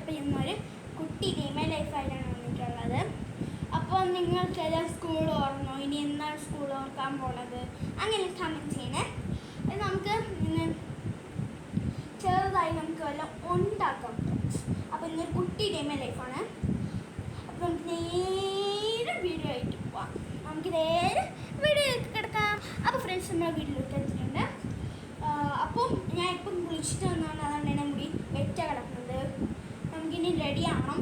അപ്പോൾ ഇന്നൊരു കുട്ടി ഡീമേ ലൈഫായിട്ടാണ് വന്നിട്ടുള്ളത്. അപ്പോൾ നിങ്ങൾക്കെല്ലാം സ്കൂൾ ഓർമ്മോ, ഇനി എന്നാണ് സ്കൂൾ ഓർക്കാൻ പോണത്, അങ്ങനെ കമൻറ്റ് ചെയ്യണേ. അത് നമുക്ക് ചെറുതായി നമുക്ക് വല്ല ഉണ്ടാക്കാം. അപ്പോൾ ഇന്നൊരു കുട്ടി ഡീമേ ലൈഫാണ്. അപ്പോൾ നമുക്ക് നേരെ വീഡിയോ ആയിട്ട് പോവാം. നമുക്ക് നേരെ വീഡിയോയിലേക്ക് കിടക്കാം. അപ്പോൾ ഫ്രണ്ട്സ്, നമ്മുടെ വീട്ടിലേക്ക് എത്തിയിട്ടുണ്ട്. അപ്പം ഞാൻ ഇപ്പം കുളിച്ചിട്ട് വന്നാണ്, അതുകൊണ്ട് തന്നെ മുടി വെറ്റ കിടക്കുന്നത്. നമുക്കിനി റെഡി ആവണം.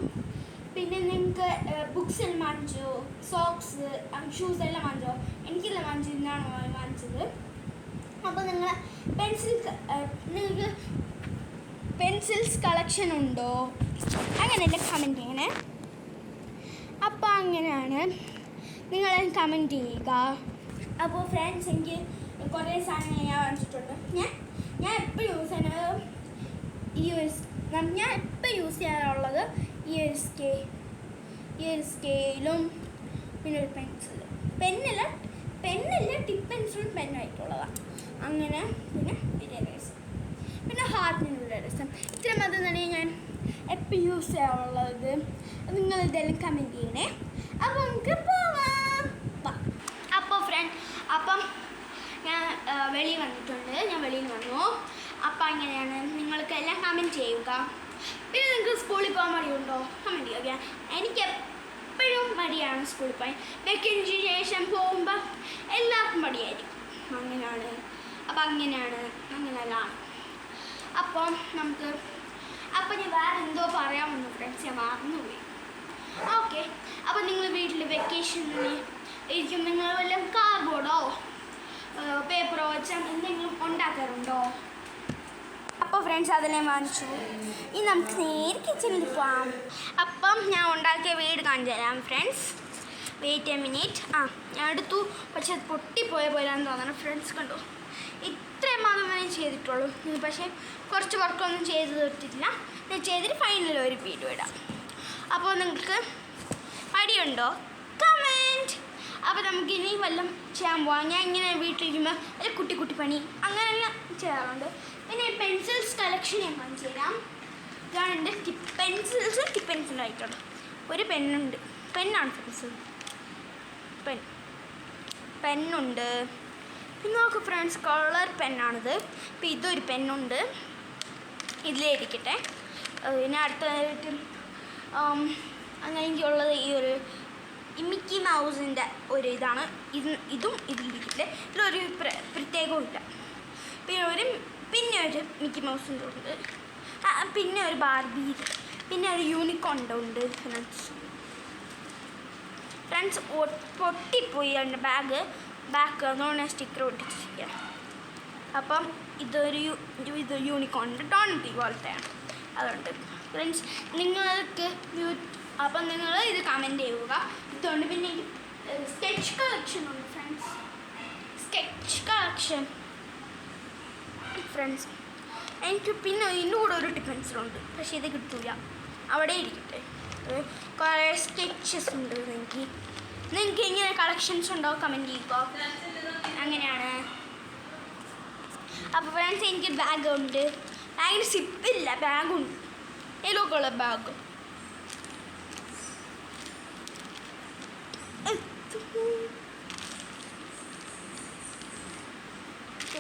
പിന്നെ നിങ്ങൾക്ക് ബുക്സ് എല്ലാം വാങ്ങിച്ചോ, സോക്സ്, ഷൂസ് എല്ലാം വാങ്ങിച്ചോ? എനിക്കെല്ലാം വാങ്ങിച്ചു. ഇന്നാണ് വാങ്ങിച്ചത്. അപ്പോൾ നിങ്ങൾക്ക് പെൻസിൽസ് കളക്ഷൻ ഉണ്ടോ, അങ്ങനെയെല്ലാം കമൻറ്റ് ചെയ്യണേ. അപ്പോൾ അങ്ങനെയാണ്, നിങ്ങൾ കമൻറ്റ് ചെയ്യുക. അപ്പോൾ ഫ്രണ്ട്സ്, എനിക്ക് കുറേ സാധനങ്ങൾ ഞാൻ വാങ്ങിച്ചിട്ടുണ്ട്. ഞാൻ എപ്പോഴും യൂസ് ചെയ്യുന്നത് ഞാൻ എപ്പോൾ യൂസ് ചെയ്യാറുള്ളത് ഈ ഒരു സ്കെയിലും പിന്നെ ഒരു പെന്നല്ല ടിപ്പ് പെൻസിലും പെന്നായിട്ടുള്ളതാണ്. അങ്ങനെ പിന്നെ ഇരേസർ, പിന്നെ ഹാർട്ടിനുള്ള രസം. ഇത്ര മാത്രം തന്നെ ഞാൻ എപ്പോൾ യൂസ് ചെയ്യാറുള്ളത്. നിങ്ങൾ ഇതെല്ലാം കമൻറ്റ് ചെയ്യണേ. അപ്പോൾ നമുക്ക് പോവാം. അപ്പം ഞാൻ വെളിയിൽ വന്നിട്ടുണ്ട്. ഞാൻ വെളിയിൽ വന്നു. അപ്പം അങ്ങനെയാണ്, നിങ്ങൾക്ക് എല്ലാം കമൻറ്റ് ചെയ്യുക. പിന്നെ നിങ്ങൾക്ക് സ്കൂളിൽ പോകാൻ മടിയുണ്ടോ, കമൻറ്റ് ചെയ്യുക. എനിക്ക് എപ്പോഴും മടിയാണ് സ്കൂളിൽ പോയി. വെക്കേഷന് ശേഷം പോകുമ്പോൾ എല്ലാവർക്കും മടിയായിരിക്കും. അങ്ങനെയാണ്. അപ്പം അങ്ങനെയെല്ലാം. അപ്പം ഞാൻ വേറെ എന്തോ പറയാമെന്ന് ഫ്രണ്ട്സ്, ഞാൻ മറന്നുപോയി. ഓക്കെ. അപ്പം നിങ്ങൾ വീട്ടിൽ വെക്കേഷനിൽ ഇരിക്കും, നിങ്ങൾ വല്ല കാർഡ്ബോർഡോ പേപ്പറോ വെച്ച് എന്തെങ്കിലും ഉണ്ടാക്കാറുണ്ടോ? അപ്പോൾ ഫ്രണ്ട്സ്, അതെല്ലാം വാങ്ങിച്ചു. ഇനി നമുക്ക് നേരെ കിച്ചണിൽ പോവാം. അപ്പം ഞാൻ ഉണ്ടാക്കിയ വീട് കാണിച്ചു തരാം ഫ്രണ്ട്സ്. Wait a minute. ഞാൻ എടുത്തു, പക്ഷെ അത് പൊട്ടിപ്പോയ പോലെയാണെന്ന് തോന്നണം. ഫ്രണ്ട്സ് കണ്ടോ, ഇത്രയും മാത്രമേ ചെയ്തിട്ടുള്ളൂ. പക്ഷേ കുറച്ച് വർക്കൊന്നും ചെയ്ത് തീർത്തിട്ടില്ല. ഞാൻ ചെയ്തിട്ട് ഫൈനൽ ഒരു വീഡിയോ ഇടാം. അപ്പോൾ നിങ്ങൾക്ക് മടിയുണ്ടോ, കമൻറ്റ്. അപ്പോൾ നമുക്കിനി വല്ലതും ചെയ്യാൻ പോവാം. ഞാൻ ഇങ്ങനെ വീട്ടിലിരിക്കുമ്പോൾ ഒരു കുട്ടി പണി അങ്ങനെയെല്ലാം ചെയ്യാറുണ്ട്. പിന്നെ പെൻസിൽസ് കളക്ഷൻ ഞാൻ കാണിച്ചു തരാം. ഇതാണ് എൻ്റെ ടിപ്പ് പെൻസിലായിട്ടുള്ളത്. ഒരു പെണ്ണാണ് പെന്നുണ്ട്. പിന്നെ നോക്ക് ഫ്രണ്ട്സ്, കളർ പെന്നാണിത്. അപ്പോൾ ഇതൊരു പെന്നുണ്ട്, ഇതിലിരിക്കട്ടെ. പിന്നെ അടുത്തതായിട്ട് അങ്ങനെ എനിക്കുള്ളത് ഈ ഒരു മിക്കി മൗസിൻ്റെ ഒരു ഇതാണ്. ഇതും ഇതിലിരിക്കട്ടെ. ഇതിലൊരു പ്രത്യേകവും ഇല്ല. പിന്നെ ഒരു മിക്കി മൗസിൻ്റെ ഉണ്ട്. പിന്നെ ഒരു ബാർബി, പിന്നെ ഒരു യൂണിക്കോണിൻ്റെ ഉണ്ട്. ഫ്രണ്ട്സ് പൊട്ടിപ്പോയി എൻ്റെ ബാക്ക് അതുകൊണ്ട് സ്റ്റിക്കർ ഒട്ടിച്ചിരിക്കുക. അപ്പം ഇത് യൂണിക്കോണിൻ്റെ ഡോണറ്റ് പോലത്തെയാണ്. അതുകൊണ്ട് ഫ്രണ്ട്സ്, അപ്പം നിങ്ങൾ ഇത് കമൻറ്റ് ചെയ്യുക. ഇതുകൊണ്ട് പിന്നെ സ്കെച്ച് കളക്ഷൻ ഉണ്ട് ഫ്രണ്ട്സ്. ഫ്രണ്ട്സ്, എനിക്ക് പിന്നെ ഇതിൻ്റെ കൂടെ ഒരു ടിപ്പ് പെൻസിലുണ്ട്, പക്ഷേ ഇത് കിട്ടില്ല. അവിടെ ഇരിക്കട്ടെ. കുറേ സ്കെച്ചസ് ഉണ്ട്. നിങ്ങൾക്ക് ഇങ്ങനെ കളക്ഷൻസ് ഉണ്ടോ, കമൻറ്റ് ചെയ്യുക. അങ്ങനെയാണ്. അപ്പോൾ ഫ്രണ്ട്സ്, എനിക്ക് ബാഗുണ്ട്. ബാഗിന് സിപ്പില്ല, ബാഗുണ്ട്. Yellow colour bag.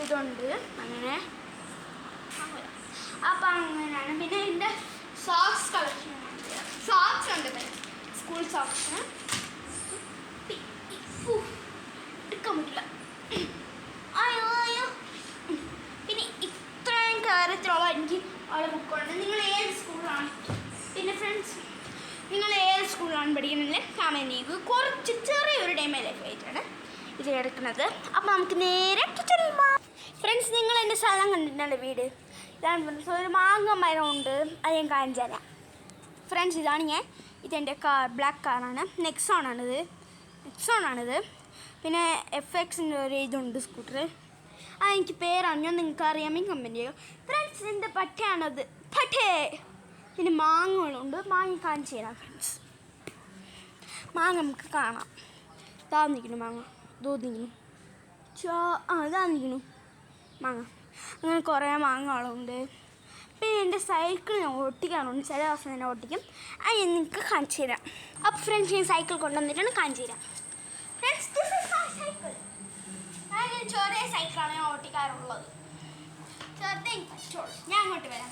ഇതുണ്ട്. അങ്ങനെ അപ്പം അങ്ങനെയാണ്. പിന്നെ എൻ്റെ സോക്സ് കളക്ഷൻ ഉണ്ട്. സ്കൂൾ സോക്സ് എടുക്കാൻ പറ്റില്ല. അയ്യോ. പിന്നെ ഇത്രയും കാര്യത്തിലുള്ള എനിക്ക് അവിടെ ബുക്കുണ്ട്. നിങ്ങൾ ഏത് സ്കൂളിലാണ്? പിന്നെ ഫ്രണ്ട്സ്, നിങ്ങൾ ഏത് സ്കൂളിലാണ് പഠിക്കുന്നത് കമൻറ്റ് ചെയ്യുക. കുറച്ച് ചെറിയൊരു ഡേമേ ലൈഫ് ആയിട്ടാണ് ഇത് എടുക്കുന്നത്. അപ്പോൾ നമുക്ക് നേരെ കിച്ചണിൽ പോകാം. ഫ്രണ്ട്സ്, നിങ്ങൾ എൻ്റെ സ്ഥലം കണ്ടിട്ടുണ്ടല്ലോ, വീട് ഇതാണ് ഫ്രണ്ട്സ്. ഒരു മാങ്ങ മരം ഉണ്ട്, അത് ഞാൻ കാണിച്ചു തരാം. ഫ്രണ്ട്സ്, ഇതെൻ്റെ ബ്ലാക്ക് കാറാണ്. നെക്സോണാണിത്. പിന്നെ FXൻ്റെ ഒരു ഇതുണ്ട്, സ്കൂട്ടർ. എനിക്ക് പേരറിഞ്ഞോ, നിങ്ങൾക്ക് അറിയാമെങ്കിൽ കമൻറ്റ് ചെയ്യുക. ഫ്രണ്ട്സ്, എൻ്റെ പട്ടയാണത്. പിന്നെ മാങ്ങകളുണ്ട്. മാങ്ങ കാണിച്ചു തരാം ഫ്രണ്ട്സ്. മാങ്ങ നമുക്ക് കാണാം. ഇതാന്നിരിക്കുന്നു മാങ്ങ. ഇതാന്നിരിക്കുന്നു മാങ്ങ. അങ്ങനെ കുറേ മാങ്ങകളുണ്ട്. പിന്നെ എൻ്റെ സൈക്കിൾ ഞാൻ ഓട്ടിക്കാറുണ്ട്, ചില ദിവസം തന്നെ ഓട്ടിക്കും. അത് ഞാൻ നിങ്ങൾക്ക് കാണിച്ചു തരാം. അപ്പോൾ ഫ്രണ്ട്സ് ഞാൻ സൈക്കിൾ കൊണ്ടുവന്നിട്ടാണ് കാണിച്ചു തരാം. Friends this is my cycle. ഞാൻ ചെറിയ സൈക്കിളാണ് ഞാൻ ഓട്ടിക്കാറുള്ളത്. ചെറുതേ പറ്റുള്ളൂ. ഞാൻ അങ്ങോട്ട് വരാം.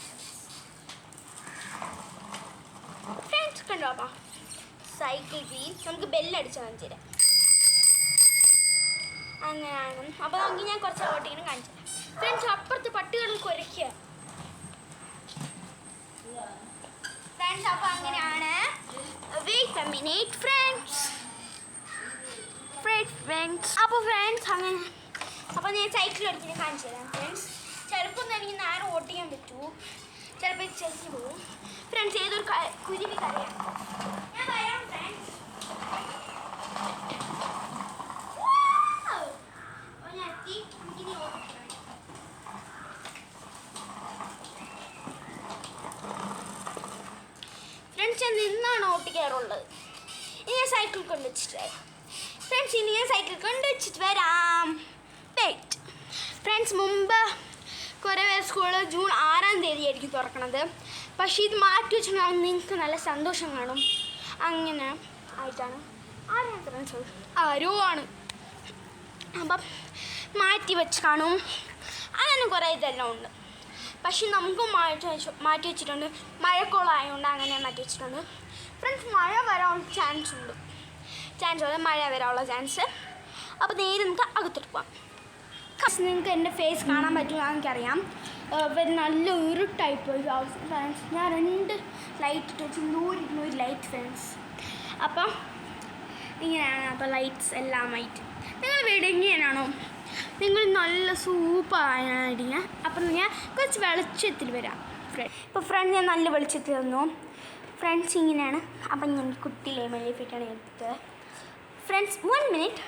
ഫ്രണ്ട്സ് കണ്ടോ സൈക്കിൾ വീൽ നമുക്ക് ബെല്ലടിച്ച് കാണിച്ചു തരാം. അങ്ങനെയാണ്. അപ്പോൾ നമുക്ക് ഞാൻ കുറച്ച് ഓട്ടിക്കണം കാണിച്ചു തരാം. ഫ്രണ്ട്സ് അപ്പുറത്ത് പട്ടികൾ കുരയ്ക്കുക. ഫ്രണ്ട്സ് അപ്പോൾ അങ്ങനെയാണ്. Wait a minute friends. അപ്പോൾ ഫ്രണ്ട്സ് അങ്ങനെ അപ്പോൾ ഞാൻ സൈക്കിൾ ഓടിച്ചിട്ട് കാണിച്ചു തരാം. ഫ്രണ്ട്സ് ചിലപ്പോൾ ഒന്നും എനിക്ക് നേരെ ഓട്ടിക്കാൻ പറ്റൂ, ചിലപ്പോൾ ചെറിയ പോകും. ഫ്രണ്ട്സ് ഏതൊരു കുരുവി കരയാം. ഞാൻ വരാം ഫ്രണ്ട്സ്. ഞാൻ എത്തി. ഇനി ഓടിക്കണം. ഫ്രണ്ട്സ് ഞാൻ നിന്നാണ് ഓട്ടിക്കാറുള്ളത്. ഇനി ഞാൻ സൈക്കിൾ കൊണ്ടുവച്ചിട്ട് ഫ്രണ്ട്സ് ഇനി ഞാൻ സൈക്കിൾ കൊണ്ടുവച്ചിട്ട് വരാം. വെയിറ്റ് ഫ്രണ്ട്സ്, മുമ്പ് കുറേ പേര് സ്കൂളിൽ ജൂൺ 6-ാം തീയതി ആയിരിക്കും തുറക്കണത്. പക്ഷേ ഇത് മാറ്റി വെച്ചിട്ടുണ്ടെങ്കിൽ നിങ്ങൾക്ക് നല്ല സന്തോഷം കാണും. അങ്ങനെ ആയിട്ടാണ് ആരോ ആണ്. അപ്പം മാറ്റി വെച്ച് കാണും. അങ്ങനെ കുറേ ഇതെല്ലാം ഉണ്ട്. പക്ഷേ നമുക്കും മാറ്റി വെച്ചിട്ടുണ്ട്. മഴക്കോളായതുകൊണ്ട് അങ്ങനെ മാറ്റി വെച്ചിട്ടുണ്ട്. ഫ്രണ്ട്സ് മഴ വരാനുള്ള ചാൻസ് ഉണ്ട്. മഴ വരാനുള്ള ചാൻസ്. അപ്പോൾ നേരെ നമുക്ക് അകത്തോട്ട് പോകാം. നിങ്ങൾക്ക് എൻ്റെ ഫേസ് കാണാൻ പറ്റുമോ എനിക്കറിയാം. നല്ല ഇരുട്ടായിപ്പോയി ഫ്രണ്ട്സ്. ഞാൻ 2 ലൈറ്റ് ഇട്ട് വെച്ച് ദൂരിരുന്നു ഒരു ലൈറ്റ് ഫ്രണ്ട്സ്. അപ്പം ഇങ്ങനെയാണ്. അപ്പോൾ ലൈറ്റ്സ് എല്ലാം ആയിട്ട് നിങ്ങൾ വീട് ഇങ്ങനെയാണോ? നിങ്ങൾ നല്ല സൂപ്പറായിരിക്കുക. അപ്പം ഞാൻ കുറച്ച് വെളിച്ചത്തിൽ വരാം ഇപ്പോൾ ഫ്രണ്ട്. ഞാൻ നല്ല വെളിച്ചത്തിൽ തന്നു ഫ്രണ്ട്സ്. ഇങ്ങനെയാണ്. അപ്പം ഞാൻ കുട്ടി ലെമൺ ഫിറ്റാണ് എടുത്തത് ഫ്രണ്ട്സ്. 1 minute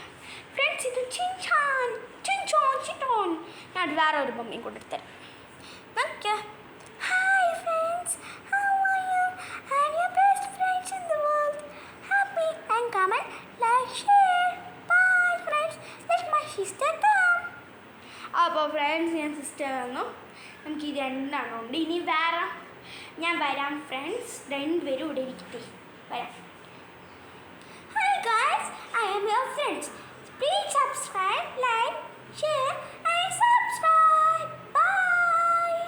friends. ഇത് ചിൻചാൻ. ഞാൻ വേറെ ഒരു ബൊമ്മയും കൊടുത്തരാം. നോക്കിയാ. Hi friends, how are you? I am your best friends in the world. Happy and comment like share. Bye friends. Let my sister come. അപ്പോൾ ഫ്രണ്ട്സ് ഞാൻ സിസ്റ്റർ വന്നു. നമുക്ക് ഈ 2 ഉണ്ട്. ഇനി വേറെ ഞാൻ വരാം ഫ്രണ്ട്സ്. 2 പേരും ഇവിടെ ഇരിക്കട്ടെ. വരാം. Hi guys, I am your friends. Please subscribe, like, share and subscribe. Bye.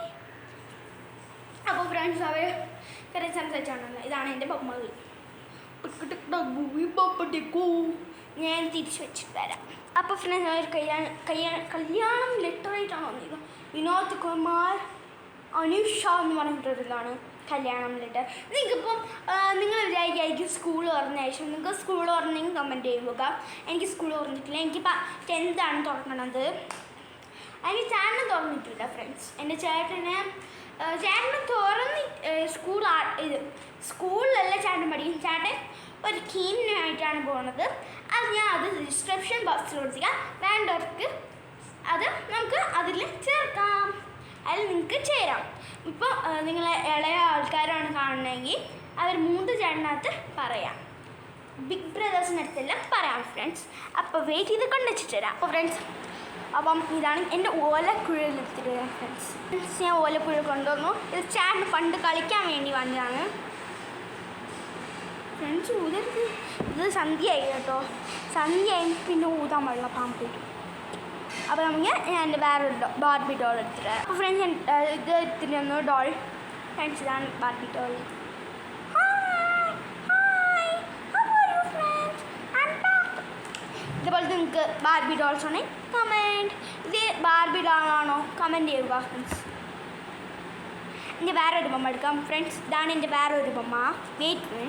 അപ്പോൾ ഫ്രണ്ട്സ് അവർ കുറേ സംസാരിച്ചാണല്ലോ. ഇതാണ് എൻ്റെ ബൊമ്മകൾ. ഞാൻ തിരിച്ചു വെച്ചിട്ട് വരാം. അപ്പോൾ ഫ്രണ്ട്സ് അവർ കല്യാണം ലെറ്ററായിട്ടാണ് വന്നത്. വിനോദ് കുമാർ അനുഷ എന്ന് പറഞ്ഞിട്ടൊരിതാണ് കല്യാണം ലെറ്റർ. നിങ്ങൾക്കിപ്പം നിങ്ങൾ വിചാരിക്കും സ്കൂൾ തുറന്ന ശേഷം നിങ്ങൾക്ക് സ്കൂൾ തുറന്നെങ്കിൽ കമൻറ്റ് ചെയ്യുക. എനിക്ക് സ്കൂൾ തുറന്നിട്ടില്ല. എനിക്കിപ്പോൾ 10th ആണ് തുറക്കണത്. എനിക്ക് ചേട്ടന് തുറന്നിട്ടില്ല ഫ്രണ്ട്സ്. എൻ്റെ ചേട്ടന് സ്കൂളിലല്ല ചേട്ടൻ പഠിക്കും. ചേട്ടൻ ഒരു ടീമിനായിട്ടാണ് പോകുന്നത്. അത് റിസപ്ഷൻ ബോക്സിൽ കൊടുത്തിരിക്കാം. വേണ്ടവർക്ക് അത് നമുക്ക് അതിൽ ചേർക്കാം. അതിൽ നിങ്ങൾക്ക് ചേരാം. ഇപ്പോൾ നിങ്ങൾ ഇളയ ആൾക്കാരാണ് കാണണമെങ്കിൽ അവർ 3 ചേട്ടനകത്ത് പറയാം. ബിഗ് ബ്രദേഴ്സിനടുത്തെല്ലാം പറയാം ഫ്രണ്ട്സ്. അപ്പോൾ വെയിറ്റ് ചെയ്ത് കൊണ്ടുവച്ചിട്ട് തരാം. അപ്പോൾ ഫ്രണ്ട്സ് അപ്പം ഇതാണ് എൻ്റെ ഓലക്കുഴൽ എടുത്തിട്ട് തരാം ഫ്രണ്ട്സ്. ഞാൻ ഓലക്കുഴൽ കൊണ്ടുവന്നു. ഇത് ചേട്ടന് പണ്ട് കളിക്കാൻ വേണ്ടി വന്നതാണ് ഫ്രണ്ട്സ്. ഊതരുത്. ഇത് സന്ധ്യയായി കേട്ടോ. സന്ധ്യയായി പിന്നെ ഊതാൻ പാടില്ല, പാമ്പ് കിട്ടും. അപ്പോൾ നമുക്ക് ഞാൻ എൻ്റെ വേറൊരു ബാർബി ഡോൾ എടുത്തിട്ട്. അപ്പോൾ ഫ്രണ്ട്സ് ഇത് എടുത്തിട്ട് വന്നു ഡോൾ. ഫ്രണ്ട്സ് ഇതാണ് ബാർബി ഡോൾ. ഇതുപോലെ നിങ്ങൾക്ക് ബാർബി ഡോൾസ് ആണെങ്കിൽ കമൻറ്റ്. ഇത് ബാർബി ഡോളാണോ കമൻറ്റ് ചെയ്യുക ഫ്രണ്ട്സ്. എൻ്റെ വേറൊരു ബൊമ്മ എടുക്കാം ഫ്രണ്ട്സ്. ഇതാണ് എൻ്റെ വേറൊരു ബൊമ്മ. വെയിറ്റ്.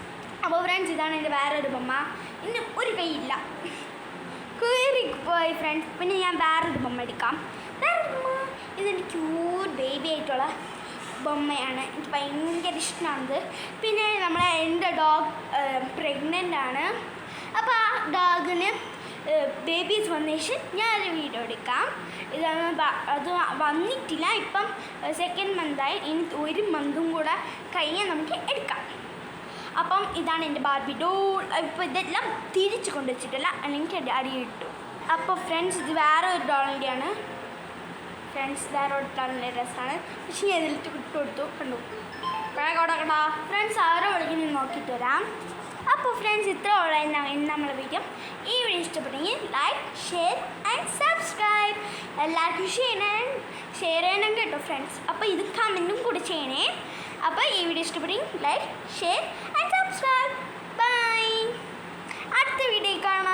അപ്പോൾ ഫ്രണ്ട്സ് ഇതാണ് എൻ്റെ വേറൊരു ബൊമ്മ. ഇന്ന് ഒരു കൈയില്ല, പോയി ഫ്രണ്ട്സ്. പിന്നെ ഞാൻ വേറൊരു ബൊമ്മ എടുക്കാം. വേറൊരു ബൊമ്മ ഇതെൻ്റെ ക്യൂട്ട് ബേബി ആയിട്ടുള്ള ബൊമ്മയാണ്. എനിക്ക് ഭയങ്കര ഇഷ്ടമാണത്. പിന്നെ എൻ്റെ ഡോഗ് പ്രഗ്നൻ്റ് ആണ്. അപ്പോൾ ആ ഡോഗിന് ബേബീസ് വന്ന ശേഷം ഞാനൊരു വീഡിയോ എടുക്കാം. അത് വന്നിട്ടില്ല. ഇപ്പം 2nd മന്തായി. ഇനി 1 മന്തും കൂടെ കഴിഞ്ഞാൽ നമുക്ക് എടുക്കാം. അപ്പം ഇതാണ് എൻ്റെ ബാർബി ഡോൾ. ഇപ്പോൾ ഇതെല്ലാം തിരിച്ച് കൊണ്ടുവച്ചിട്ടില്ല, അല്ലെങ്കിൽ അടി കിട്ടും. അപ്പോൾ ഫ്രണ്ട്സ് ഇത് വേറെ ഒരു ഡോളിൻ്റെയാണ് ഫ്രണ്ട്സ് വേറെ നല്ല രസമാണ്. പക്ഷേ ഞാൻ ഇതിലിട്ട് കൊടുത്തു കണ്ടു കടക്കടാ. ഫ്രണ്ട്സ് ആരോ വിളിക്കുന്ന നോക്കിയിട്ട് വരാം. അപ്പോൾ ഫ്രണ്ട്സ് ഇത്ര ഉള്ള നമ്മളെ വീഡിയോ. ഈ വീഡിയോ ഇഷ്ടപ്പെട്ടെങ്കിൽ ലൈക്ക് ഷെയർ ആൻഡ് സബ്സ്ക്രൈബ്. എല്ലാവർക്കും ഷെയർ ചെയ്യണം കേട്ടോ ഫ്രണ്ട്സ്. അപ്പോൾ ഇത് കമൻറ്റും കൂടി ചെയ്യണേ. അപ്പോൾ ഈ വീഡിയോ ഇഷ്ടപ്പെട്ടെങ്കിൽ like share and subscribe. Bye. അടുത്ത വീഡിയോ കാണാം.